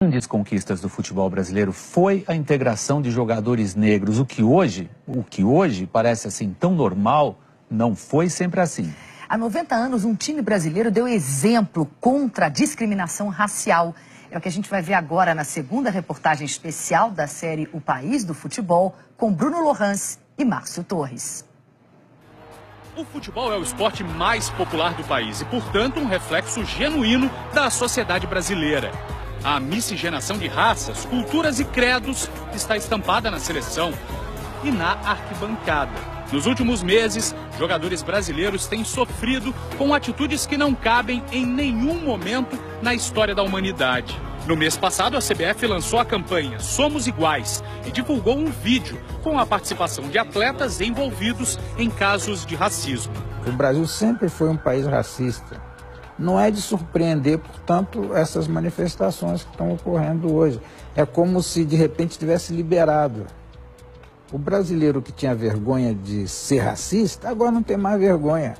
Grandes conquistas do futebol brasileiro foi a integração de jogadores negros. O que hoje parece assim tão normal, não foi sempre assim. Há 90 anos, um time brasileiro deu exemplo contra a discriminação racial. É o que a gente vai ver agora na segunda reportagem especial da série O País do Futebol, com Bruno Lohans e Márcio Torres. O futebol é o esporte mais popular do país e, portanto, um reflexo genuíno da sociedade brasileira. A miscigenação de raças, culturas e credos está estampada na seleção e na arquibancada. Nos últimos meses, jogadores brasileiros têm sofrido com atitudes que não cabem em nenhum momento na história da humanidade. No mês passado, a CBF lançou a campanha Somos Iguais e divulgou um vídeo com a participação de atletas envolvidos em casos de racismo. O Brasil sempre foi um país racista. Não é de surpreender, portanto, essas manifestações que estão ocorrendo hoje. É como se, de repente, tivesse liberado. O brasileiro que tinha vergonha de ser racista, agora não tem mais vergonha.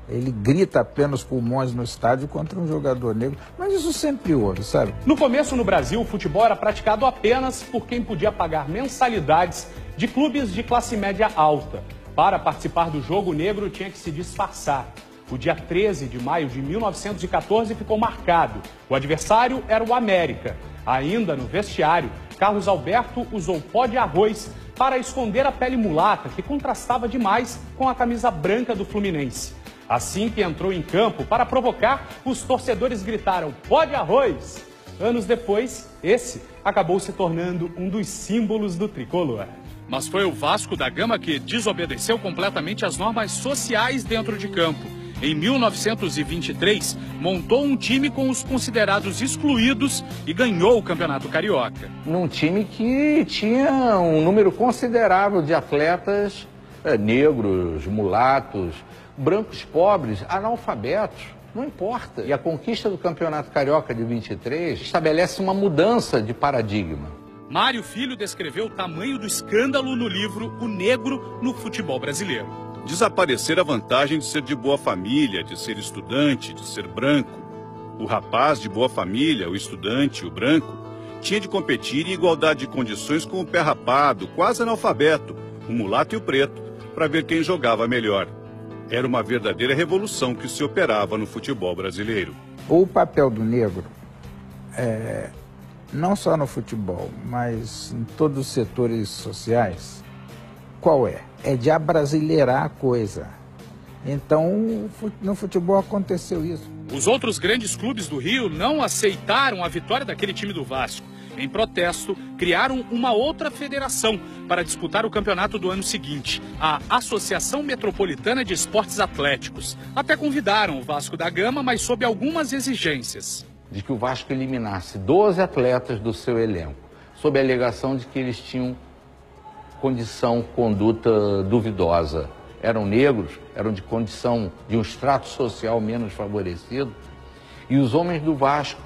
Ele grita a plenos pulmões no estádio contra um jogador negro, mas isso sempre houve, sabe? No começo, no Brasil, o futebol era praticado apenas por quem podia pagar mensalidades de clubes de classe média alta. Para participar do jogo, o negro tinha que se disfarçar. O dia 13 de maio de 1914 ficou marcado. O adversário era o América. Ainda no vestiário, Carlos Alberto usou pó de arroz para esconder a pele mulata, que contrastava demais com a camisa branca do Fluminense. Assim que entrou em campo para provocar, os torcedores gritaram pó de arroz. Anos depois, esse acabou se tornando um dos símbolos do tricolor. Mas foi o Vasco da Gama que desobedeceu completamente as normas sociais dentro de campo. Em 1923, montou um time com os considerados excluídos e ganhou o Campeonato Carioca. Num time que tinha um número considerável de atletas negros, mulatos, brancos pobres, analfabetos, não importa. E a conquista do Campeonato Carioca de 23 estabelece uma mudança de paradigma. Mário Filho descreveu o tamanho do escândalo no livro O Negro no Futebol Brasileiro. Desaparecer a vantagem de ser de boa família, de ser estudante, de ser branco. O rapaz de boa família, o estudante, o branco, tinha de competir em igualdade de condições com o pé rapado, quase analfabeto, o mulato e o preto, para ver quem jogava melhor. Era uma verdadeira revolução que se operava no futebol brasileiro. O papel do negro, não só no futebol, mas em todos os setores sociais, qual é? É de abrasileirar a coisa. Então, no futebol aconteceu isso. Os outros grandes clubes do Rio não aceitaram a vitória daquele time do Vasco. Em protesto, criaram uma outra federação para disputar o campeonato do ano seguinte, a Associação Metropolitana de Esportes Atléticos. Até convidaram o Vasco da Gama, mas sob algumas exigências. De que o Vasco eliminasse 12 atletas do seu elenco, sob a alegação de que eles tinham conduta duvidosa. Eram negros, eram de condição de um extrato social menos favorecido. E os homens do Vasco,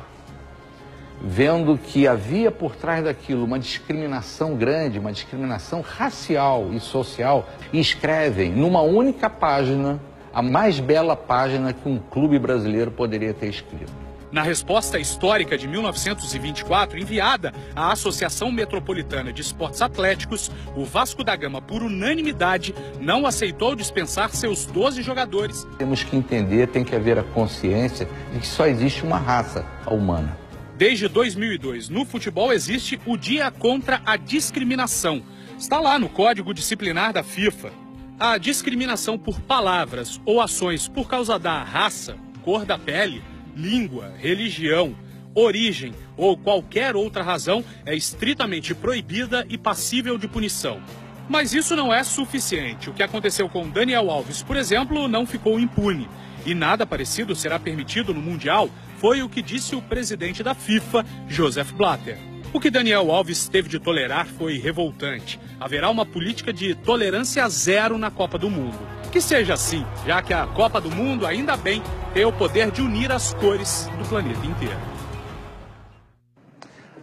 vendo que havia por trás daquilo uma discriminação grande, uma discriminação racial e social, escrevem numa única página, a mais bela página que um clube brasileiro poderia ter escrito. Na resposta histórica de 1924, enviada à Associação Metropolitana de Esportes Atléticos, o Vasco da Gama, por unanimidade, não aceitou dispensar seus 12 jogadores. Temos que entender, tem que haver a consciência de que só existe uma raça, a humana. Desde 2002, no futebol existe o Dia contra a Discriminação. Está lá no Código Disciplinar da FIFA. A discriminação por palavras ou ações por causa da raça, cor da pele, língua, religião, origem ou qualquer outra razão é estritamente proibida e passível de punição. Mas isso não é suficiente. O que aconteceu com Daniel Alves, por exemplo, não ficou impune. E nada parecido será permitido no Mundial, foi o que disse o presidente da FIFA, Joseph Blatter. O que Daniel Alves teve de tolerar foi revoltante. Haverá uma política de tolerância zero na Copa do Mundo. Que seja assim, já que a Copa do Mundo, ainda bem, tem o poder de unir as cores do planeta inteiro.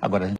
Agora